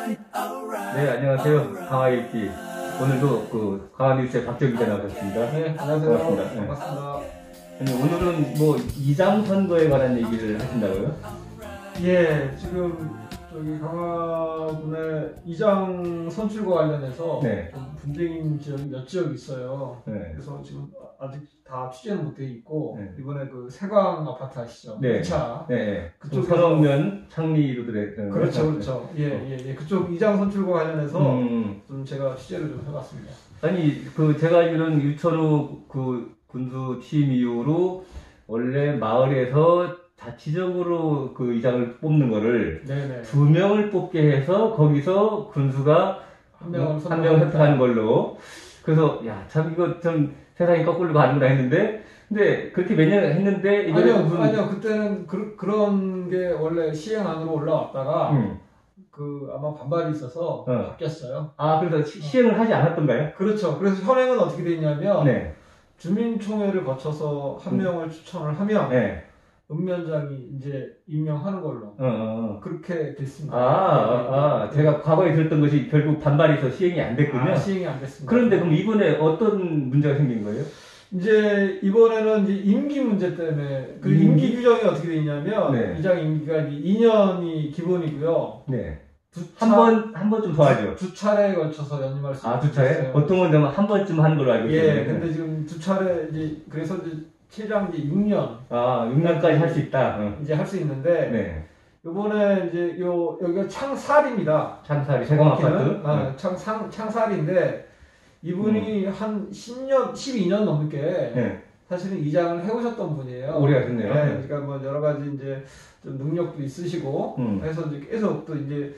네, 안녕하세요. 강화일기. 오늘도 그 강화뉴스의 박정 기자 나오셨습니다. 네, 안녕하세요. 반갑습니다. 반갑습니다. 아니, 오늘은 뭐 이장 선거에 관한 얘기를 하신다고요? 예, 지금 저기 강화군의 이장 선출과 관련해서 네. 좀 분쟁인 지역이 몇 지역이 있어요. 네. 그래서 지금 아직 다 취재는 못 돼 있고 네. 이번에 그 세광 아파트 아시죠? 네. 2차. 네. 그쪽 선업면 창리로 들어있는 그렇죠, 그렇죠. 예. 그쪽 이장 선출과 관련해서 좀 제가 취재를 좀 해봤습니다. 아니, 제가 알기로는 유천우 그 군수 취임 이후로 원래 마을에서 자치적으로 그 이장을 뽑는 거를 네네. 2명을 뽑게 해서 거기서 군수가 한 명을 한 명을 선택하는 걸로. 그래서 야, 참 이거 좀 세상이 거꾸로 가는구나 했는데, 근데 그렇게 몇 년 했는데 아니요. 그때는 그런 게 원래 시행안으로 올라왔다가 그 아마 반발이 있어서 바뀌었어요. 아, 그래서 시행을 하지 않았던가요? 그렇죠. 그래서 현행은 어떻게 돼 있냐면 네. 주민총회를 거쳐서 한 명을 추천을 하면 네. 읍면장이 이제 임명하는 걸로 그렇게 됐습니다. 네. 제가 과거에 들었던 것이 결국 반발이 있어 시행이 안 됐군요. 시행이 안 됐습니다. 그런데 그럼 이번에 어떤 문제가 생긴 거예요? 이제 이번에는 이제 임기 문제 때문에 그 임기 규정이 어떻게 돼 있냐면 네. 이장 임기가 2년이 기본이고요. 네. 한 번 좀 더 하죠. 두 차례에 걸쳐서 연임할 수 있어요. 두 차례? 보통은 좀 한 번쯤 하는 걸로 알고 있어요. 예, 근데 지금 두 차례 이제 그래서 이제 최장 이제 6년. 6년까지 할 수 있다. 이제 할 수 있는데. 네. 요번에 이제 여기가 창살입니다. 창살이 세광 아파트. 창살인데 이분이 한 10년, 12년 넘게 사실은 이장을 해오셨던 분이에요. 오래 하셨네요. 네, 그러니까 뭐 여러 가지 이제 좀 능력도 있으시고 해서 이제 계속 또 이제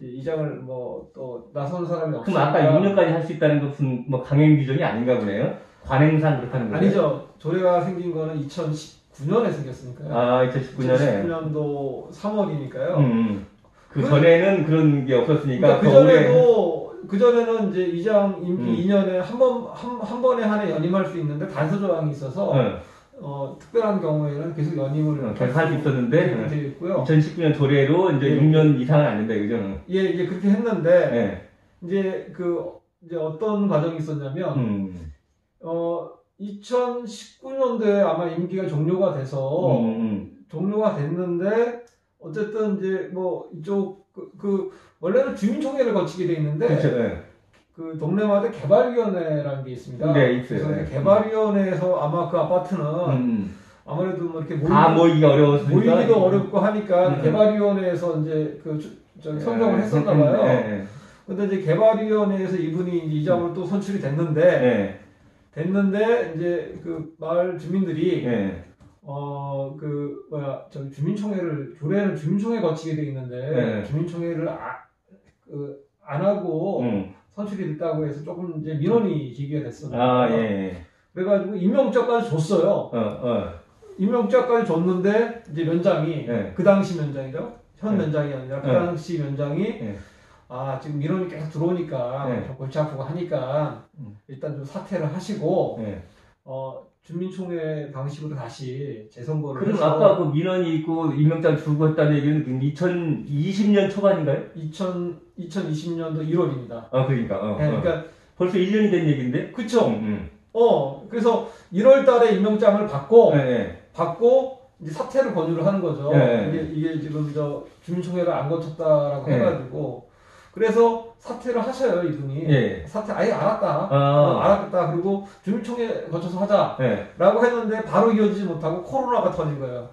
이장을 뭐 또 나선 사람이 없으니까. 그럼 아까 6년까지 할 수 있다는 것은 뭐 강행 규정이 아닌가 보네요. 관행상 그렇다는 거예요? 아니죠. 조례가 생긴 거는 2019년에 생겼으니까요. 2019년에? 2019년도 3월이니까요. 그 전에는 그런 게 없었으니까. 그러니까 그전에는 이제 이장 임기 2년에 한 번에 한해 연임할 수 있는데 단서 조항이 있어서 특별한 경우에는 계속 연임을 계속 할 수 있었는데 되어 있고요. 2019년 조례로 이제 6년 이상은 안 된다 이거죠. 예, 이제 그렇게 했는데 이제 이제 어떤 과정이 있었냐면 2019년도에 아마 임기가 종료가 돼서 종료가 됐는데 어쨌든 이제 뭐 이쪽 원래는 주민총회를 거치게 돼 있는데 그렇죠. 그 동네마다 개발위원회라는 게 있습니다. 네, 있어요. 그래서 개발위원회에서 아마 그 아파트는 아무래도 뭐 이렇게 모이기가 어려웠으니까 모이기도 어렵고 하니까 개발위원회에서 이제 선정을 했었나 봐요. 근데 이제 개발위원회에서 이분이 이장으로 또 선출이 됐는데 이제 그 마을 주민들이 주민총회를 조례는 주민총회 거치게 돼 있는데 주민총회를 안 하고 선출이 됐다고 해서 조금 이제 민원이 제기가 됐었어요. 그래가지고 임명장까지 줬어요. 임명장까지 줬는데 이제 면장이 그 당시 면장이죠. 현 면장이 아니라 그 당시 면장이 지금 민원이 계속 들어오니까 좀 골치 아프고 하니까 일단 좀 사퇴를 하시고 주민총회 방식으로 다시 재선거를 그럼 해서. 아까 그 민원이 있고 임명장 주고 했다는 얘기는 2020년 초반인가요? 2020년도 1월입니다. 그러니까. 그러니까 벌써 1년이 된 얘기인데? 그쵸. 그래서 1월 달에 임명장을 받고 이제 사퇴를 권유를 하는 거죠. 이게 지금 주민총회를 안 거쳤다라고 해가지고. 그래서 사퇴를 하셔요, 이분이. 사퇴 아예 알았다. 그리고 주민총회 거쳐서 하자라고 했는데 바로 이어지지 못하고 코로나가 터진 거예요.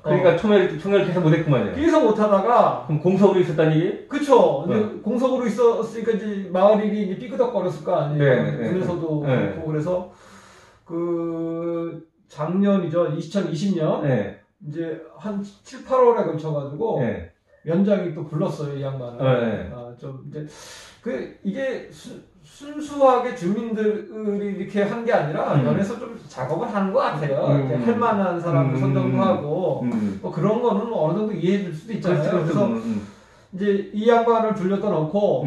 그러니까 총회를 계속 못했구만요. 계속 못하다가. 그럼 공석으로 있었다는 얘기? 그쵸. 이제 공석으로 있었으니까 이제 마을이 이제 삐끄덕거렸을 거 아니에요. 군에서도 그렇고. 그래서 작년이죠. 2020년. 이제 한 7, 8월에 걸쳐가지고. 면장이 또 불렀어요, 이 양반을. 좀 이제 이게 순수하게 주민들이 이렇게 한 게 아니라 면에서 좀 작업을 하는 것 같아요. 할 만한 사람을 선정도 하고 뭐 그런 거는 어느 정도 이해해 줄 수도 있잖아요. 그래서 이제 이 양반을 불렸다 놓고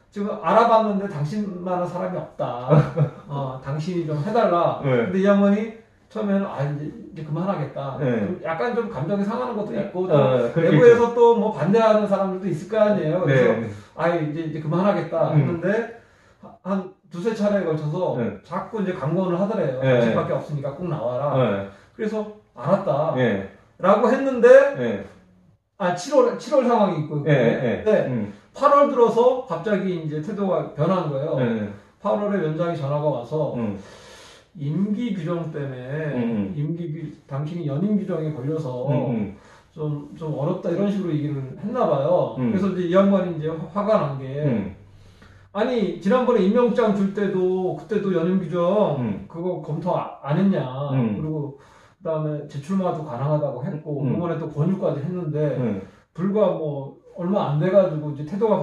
지금 알아봤는데 당신만한 사람이 없다. 당신이 좀 해달라. 근데 이 양반이 처음에는 이제 그만하겠다. 네. 좀 약간 좀 감정이 상하는 것도 있고 또 그렇겠죠. 내부에서 또 뭐 반대하는 사람들도 있을 거 아니에요. 그래서 네. 이제 그만하겠다 했는데 한 두세 차례에 걸쳐서 자꾸 이제 강권을 하더래요. 당신밖에 없으니까 꼭 나와라. 그래서 알았다. 라고 했는데 7월 상황이 있고 네. 8월 들어서 갑자기 이제 태도가 변한 거예요. 8월에 연장이 전화가 와서 임기 규정 때문에 당신이 연임 규정에 걸려서 좀 어렵다 이런 식으로 얘기를 했나 봐요. 그래서 이제 이 양반이 이제 화가 난 게 아니 지난번에 임명장 줄 때도 그때도 연임 규정 그거 검토 안 했냐. 그리고 그다음에 재출마도 가능하다고 했고 이번에 또 권유까지 했는데 불과 뭐 얼마 안 돼가지고 이제 태도가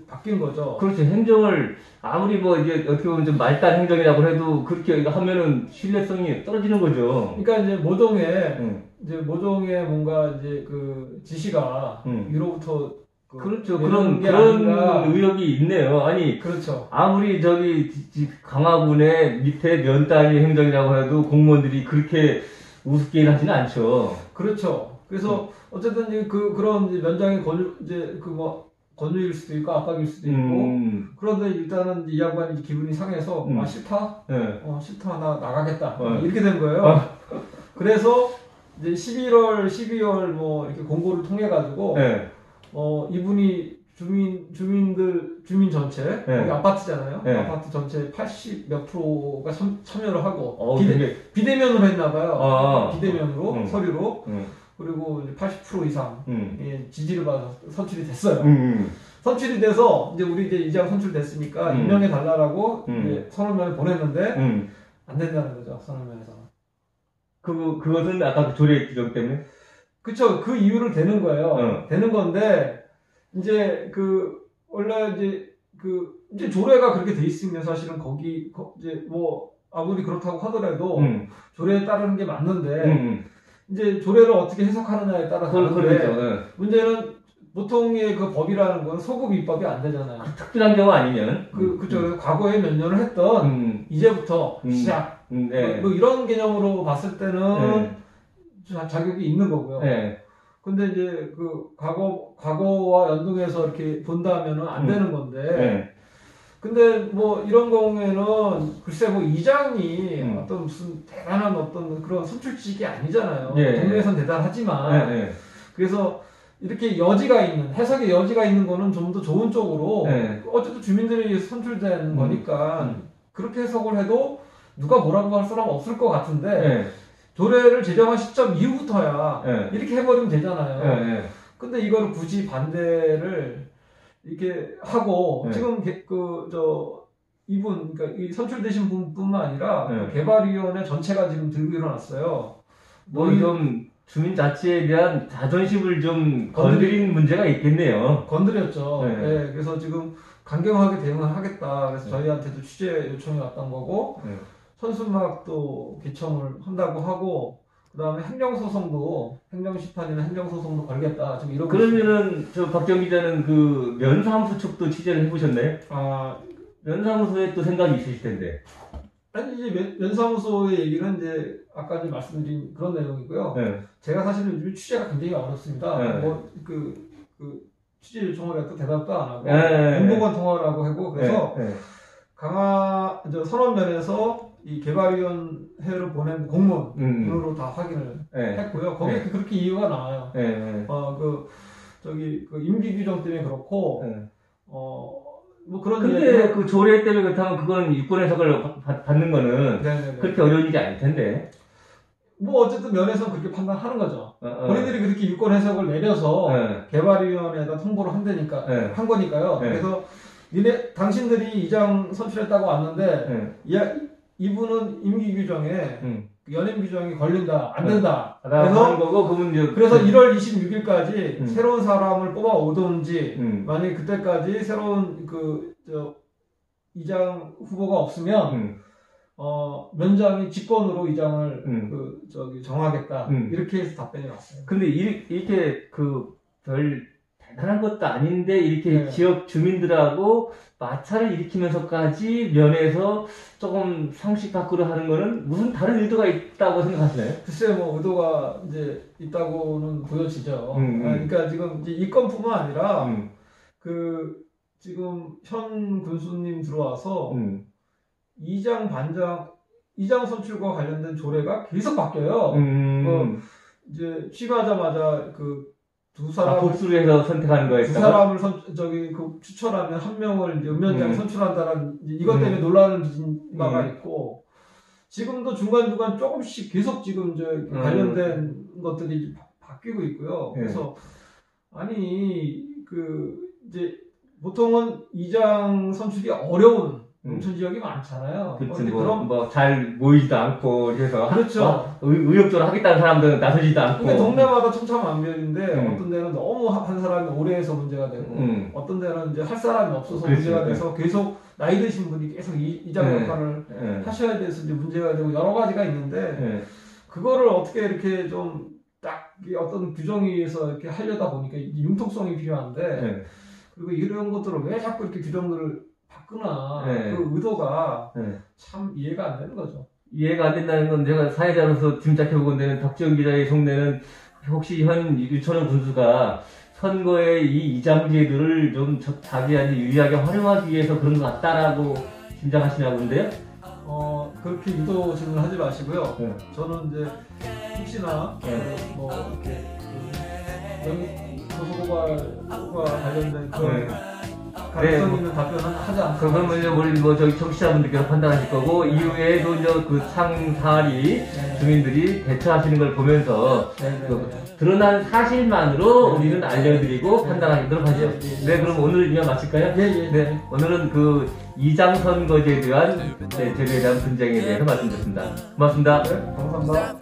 바뀐 거죠. 그렇죠. 행정을 아무리 뭐 이제 어떻게 보면 좀 말단 행정이라고 해도 그렇게 하면은 신뢰성이 떨어지는 거죠. 그러니까 이제 모종의 뭔가 이제 그 지시가 위로부터 그렇죠. 그런 의혹이 있네요. 아니, 그렇죠. 아무리 강화군의 밑에 면 단위 행정이라고 해도 공무원들이 그렇게 우습게 일하지는 않죠. 그렇죠. 그래서 어쨌든 그런 면장의 권유일 수도 있고 압박일 수도 있고 그런데 일단은 이 양반이 기분이 상해서 싫다? 싫다. 나 나가겠다. 이렇게 된 거예요. 그래서 이제 11월, 12월 뭐 이렇게 공고를 통해 가지고 이분이 주민 전체 여기 아파트잖아요. 아파트 전체 80 몇 프로가 참여를 하고 비대면으로 했나 봐요. 비대면으로 서류로 그리고 이제 80% 이상 지지를 받아서 선출이 됐어요. 선출이 돼서 이제 우리 이제 이장 선출됐으니까 임명해 달라라고 이제 선언면을 보냈는데 안 된다는 거죠. 선언면에서. 그것은 아까 그 조례 규정 때문에? 그쵸. 그 이유를 대는 거예요. 되는 건데 이제 원래 이제 조례가 그렇게 돼 있으면 사실은 이제 뭐 아무리 그렇다고 하더라도 조례에 따르는 게 맞는데 이제 조례를 어떻게 해석하느냐에 따라 다른데 문제는 보통의 그 법이라는 건 소급 입법이 안 되잖아요. 특별한 경우 아니면 그쵸. 과거에 몇 년을 했던 이제부터 시작 뭐 이런 개념으로 봤을 때는 자격이 있는 거고요. 근데 이제 과거와 연동해서 이렇게 본다면은 안 되는 건데 근데 뭐 이런 경우에는 글쎄 뭐 이장이 어떤 무슨 대단한 어떤 그런 선출직이 아니잖아요. 동네에선 대단하지만 그래서 이렇게 여지가 있는 해석의 여지가 있는 거는 좀 더 좋은 쪽으로 어쨌든 주민들이 선출된 거니까 그렇게 해석을 해도 누가 뭐라고 할 사람 없을 것 같은데 조례를 제정한 시점 이후부터야 이렇게 해버리면 되잖아요. 근데 이거를 굳이 반대를 이렇게 하고 지금 이분 그러니까 이 선출되신 분뿐만 아니라 개발위원회 전체가 지금 들고 일어났어요. 뭐 좀 주민자치에 대한 자존심을 좀 건드린 문제가 있겠네요. 건드렸죠. 그래서 지금 강경하게 대응을 하겠다. 그래서 저희한테도 취재 요청이 왔던 거고 현수막도 개청을 한다고 하고 그다음에 행정심판이나 행정소송도 걸겠다. 지금 이러고 그러면은 저 박정 기자는 그 면사무소 쪽도 취재를 해보셨나요? 면사무소에 또 생각이 있으실 텐데. 아니 이제 면사무소의 얘기는 이제 아까 이제 말씀드린 그런 내용이고요. 제가 사실은 요즘 취재가 굉장히 어렵습니다. 뭐 취재 요청을 해도 대답도 안 하고 공보관 통화를 하고 하고 그래서 선언면에서 이 개발위원회로 보낸 공문으로 다 확인을 했고요. 거기에 그렇게 이유가 나와요. 임기 규정 때문에 그렇고, 뭐 그런. 근데 그 조례 때문에 그렇다면 그거는 유권 해석을 받는 거는 그렇게 어려운 일이 아닐 텐데. 뭐 어쨌든 면에서 그렇게 판단하는 거죠. 본인들이 그렇게 유권 해석을 내려서 개발위원회에다 통보를 한 거니까요. 그래서 당신들이 이장 선출했다고 왔는데, 이분은 임기 규정에 연임 규정이 걸린다, 안 된다. 그래서 1월 26일까지 새로운 사람을 뽑아 오든지, 만약에 그때까지 새로운 이장 후보가 없으면, 면장이 직권으로 이장을 정하겠다. 이렇게 해서 답변이 왔어요. 근데 이렇게 별 대단한 것도 아닌데 이렇게 지역 주민들하고 마찰을 일으키면서까지 면에서 조금 상식 밖으로 하는 거는 무슨 다른 의도가 있다고 생각하시나요? 글쎄요, 뭐 의도가 이제 있다고는 보여지죠. 그러니까 지금 이제 이 건뿐만 아니라 그 지금 현 군수님 들어와서 이장 선출과 관련된 조례가 계속 바뀌어요. 이제 취임하자마자 그 두 사람 복수를 해서 선택하는 거였다고? 두 사람을 추천하면 한 명을 이제 위원장이 선출한다는 이것 때문에 논란을 빚은 바가 있고, 지금도 중간중간 조금씩 계속 지금 이제 관련된 것들이 바뀌고 있고요. 그래서 아니 그 이제 보통은 이장 선출이 어려운 농촌 지역이 많잖아요. 그렇죠. 뭐 잘 모이지도 않고 해서 그렇죠. 의욕적으로 하겠다는 사람들은 나서지도 않고. 그러니까 동네마다 천차만별인데 어떤 데는 너무 한 사람이 오래 해서 문제가 되고 어떤 데는 이제 할 사람이 없어서 그렇죠. 문제가 돼서 계속 나이 드신 분이 계속 이장 역할을 하셔야 돼서 이제 문제가 되고 여러 가지가 있는데 그거를 어떻게 이렇게 좀 딱 어떤 규정에 의해서 이렇게 하려다 보니까 융통성이 필요한데 그리고 이런 것들을 왜 자꾸 이렇게 규정들을 바꾸나 그 의도가 참 이해가 안 되는 거죠. 이해가 안 된다는 건 제가 사회자로서 짐작해보건 되는 덕지원 기자의 속내는 혹시 현 유철원 군수가 선거의 이 이장제도를 좀 자기한테 유리하게 활용하기 위해서 그런 것 같다라고 짐작하시나 본데요? 그렇게 유도 질문하지 마시고요. 저는 이제 혹시나 뭐 이렇게 고소고발과 관련된 그런 가능성 있는 답변은 하지 않고. 그러면 우리 뭐 저기 청취자분들께서 판단하실 거고 이후에도 이제 그 상사리 주민들이 대처하시는 걸 보면서 그 드러난 사실만으로 우리는 알려드리고 판단하도록 하죠. 네, 그럼 오늘 이만 마칠까요? 네, 오늘은 그 이장 선거제에 대한 제도에 대한 분쟁에 대해서 말씀드렸습니다. 고맙습니다. 네, 감사합니다.